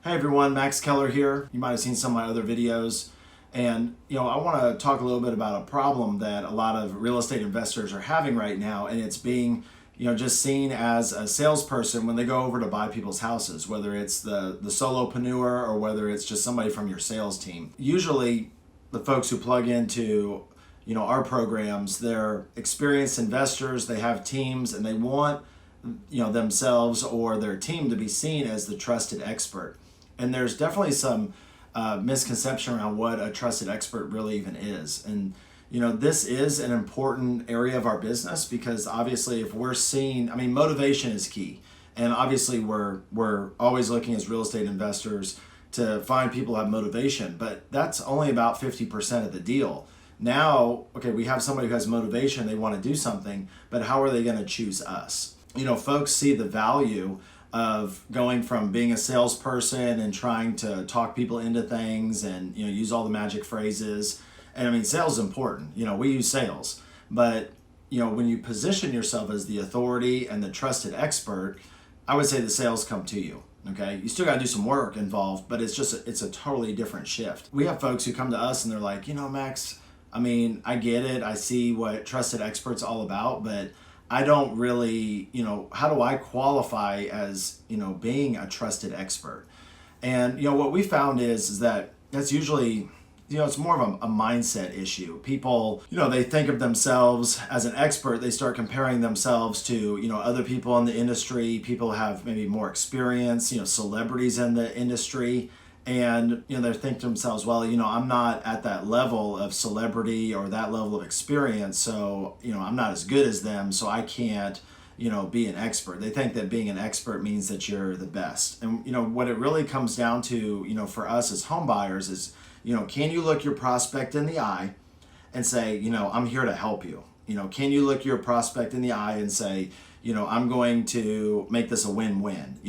Hey everyone, Max Keller here. You might have seen some of my other videos. And I want to talk a little bit about a problem that a lot of real estate investors are having right now, and it's being just seen as a salesperson when they go over to buy people's houses, whether it's the solopreneur or whether it's just somebody from your sales team. Usually the folks who plug into our programs, they're experienced investors, they have teams, and they want themselves or their team to be seen as the trusted expert. And there's definitely some misconception around what a trusted expert really even is. And this is an important area of our business because obviously if we're seen, motivation is key. And obviously we're always looking as real estate investors to find people who have motivation, but that's only about 50% of the deal. Now, okay, we have somebody who has motivation, they want to do something, but how are they going to choose us? Folks see the value of going from being a salesperson and trying to talk people into things and use all the magic phrases. And sales is important. We use sales, but when you position yourself as the authority and the trusted expert, I would say the sales come to you. Okay, you still got to do some work involved, but it's a totally different shift. We have folks who come to us and they're like, Max, I get it. I see what trusted expert's all about, but I don't really, how do I qualify as, being a trusted expert? And, what we found is that that's usually, it's more of a mindset issue. People, they think of themselves as an expert. They start comparing themselves to, other people in the industry. People have maybe more experience, celebrities in the industry. And they're thinking to themselves, well, I'm not at that level of celebrity or that level of experience, so I'm not as good as them, so I can't be an expert. They think that being an expert means that you're the best. And what it really comes down to, for us as home buyers is, can you look your prospect in the eye and say, I'm here to help you? Can you look your prospect in the eye and say, I'm going to make this a win-win?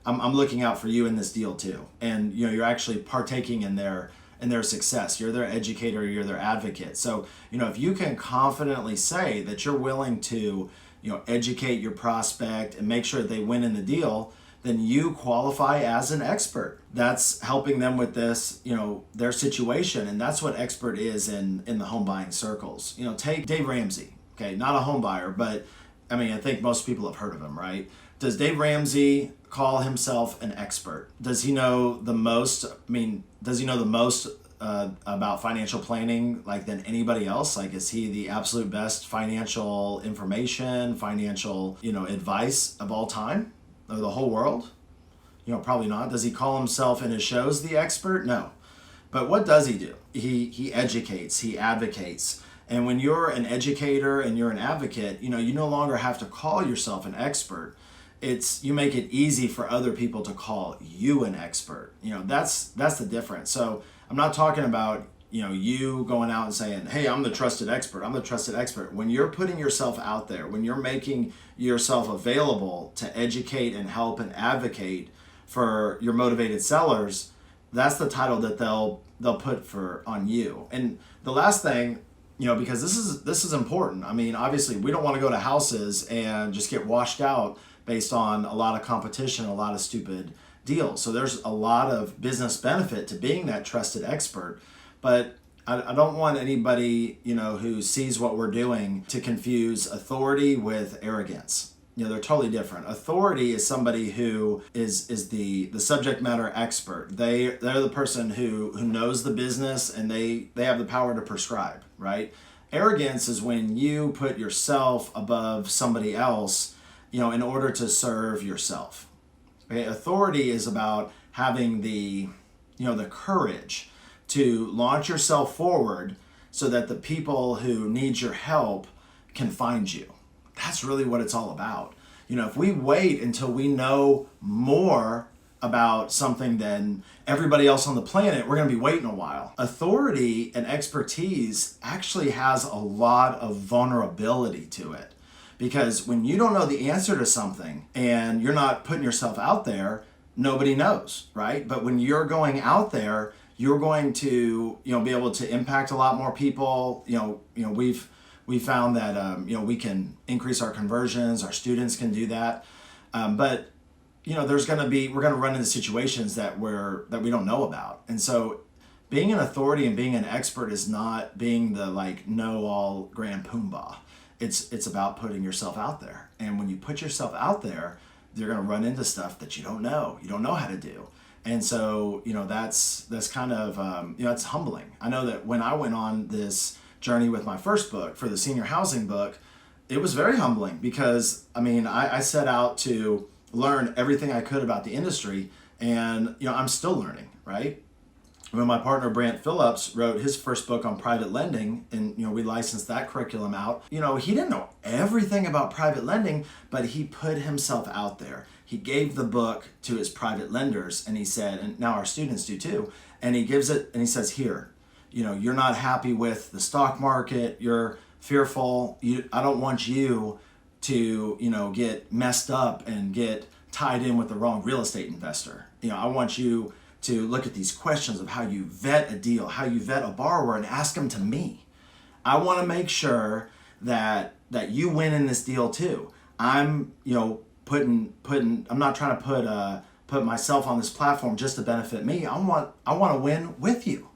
I'm looking out for you in this deal too. And you're actually partaking in their success. You're their educator, you're their advocate. So, if you can confidently say that you're willing to, educate your prospect and make sure that they win in the deal, then you qualify as an expert. That's helping them with this, their situation. And that's what expert is in the home buying circles. Take Dave Ramsey, okay, not a home buyer, but I think most people have heard of him, right? Does Dave Ramsey call himself an expert? Does he know the most? Does he know the most about financial planning than anybody else? Is he the absolute best financial information, financial, advice of all time or the whole world? Probably not. Does he call himself in his shows the expert? No. But what does he do? He educates, he advocates. And when you're an educator and you're an advocate, you no longer have to call yourself an expert. You make it easy for other people to call you an expert. That's the difference. So I'm not talking about, you going out and saying, hey, I'm the trusted expert. I'm the trusted expert. When you're putting yourself out there, when you're making yourself available to educate and help and advocate for your motivated sellers, that's the title that they'll put on you. And the last thing, because this is important. Obviously we don't want to go to houses and just get washed out based on a lot of competition, a lot of stupid deals. So there's a lot of business benefit to being that trusted expert. But I don't want anybody, who sees what we're doing to confuse authority with arrogance. They're totally different. Authority is somebody who is the subject matter expert. They're the person who knows the business and they have the power to prescribe, right? Arrogance is when you put yourself above somebody else, in order to serve yourself. Okay? Authority is about having the courage to launch yourself forward so that the people who need your help can find you. That's really what it's all about. If we wait until we know more about something than everybody else on the planet, we're going to be waiting a while. Authority and expertise actually has a lot of vulnerability to it. Because when you don't know the answer to something and you're not putting yourself out there, nobody knows, right? But when you're going out there, you're going to, be able to impact a lot more people. We found that we can increase our conversions. Our students can do that. But we're going to run into situations that we don't know about. And so being an authority and being an expert is not being the like know-all grand poobah. It's about putting yourself out there. And when you put yourself out there, you're going to run into stuff that you don't know how to do. And so, that's kind of, it's humbling. I know that when I went on this journey with my first book for the senior housing book, it was very humbling because, I set out to learn everything I could about the industry, and, I'm still learning, right? When my partner Brant Phillips wrote his first book on private lending, and we licensed that curriculum out, he didn't know everything about private lending, but he put himself out there. He gave the book to his private lenders, and he said, and now our students do too, and he gives it and he says, here, you're not happy with the stock market, you're fearful, I don't want you to get messed up and get tied in with the wrong real estate investor. I want you to look at these questions of how you vet a deal, how you vet a borrower, and ask them to me. I want to make sure that you win in this deal too. I'm, I'm not trying to put myself on this platform just to benefit me. I want to win with you.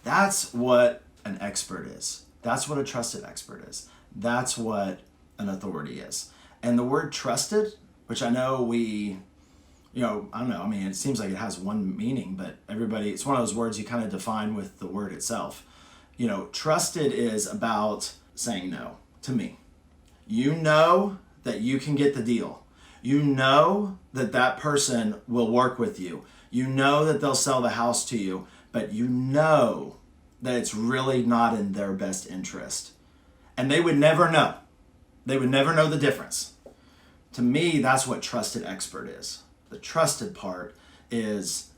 That's what an expert is. That's what a trusted expert is. That's what an authority is. And the word trusted, which I know it seems like it has one meaning, but it's one of those words you kind of define with the word itself. Trusted is about saying no to me. You know that you can get the deal. You know that person will work with you. You know that they'll sell the house to you, but you know that it's really not in their best interest. And they would never know. They would never know the difference. To me, that's what trusted expert is. The trusted part is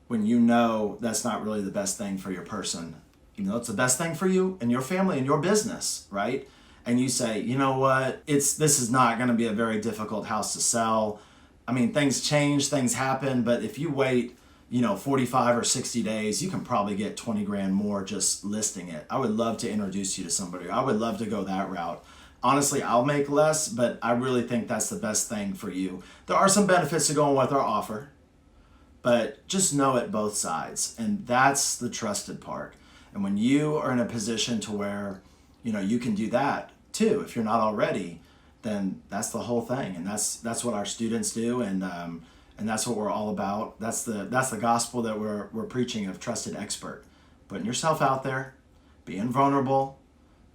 when you know that's not really the best thing for your person. It's the best thing for you and your family and your business, right? And you say, you know what, this is not going to be a very difficult house to sell. Things change, things happen, but if you wait, 45 or 60 days, you can probably get 20 grand more just listing it. I would love to introduce you to somebody. I would love to go that route. Honestly, I'll make less, but I really think that's the best thing for you. There are some benefits to going with our offer, but just know it both sides. And that's the trusted part. And when you are in a position to where, you can do that too, if you're not already, then that's the whole thing. And that's what our students do. And that's what we're all about. That's the gospel that we're preaching of trusted expert. Putting yourself out there, being vulnerable.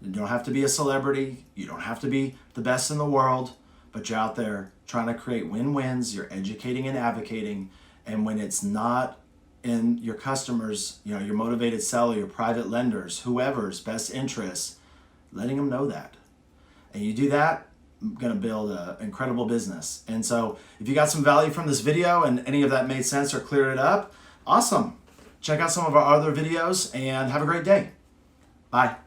You don't have to be a celebrity. You don't have to be the best in the world, but you're out there trying to create win-wins. You're educating and advocating. And when it's not in your customers, your motivated seller, your private lenders, whoever's best interests, letting them know that. And you do that, I'm going to build an incredible business. And so if you got some value from this video and any of that made sense or cleared it up, awesome. Check out some of our other videos and have a great day. Bye.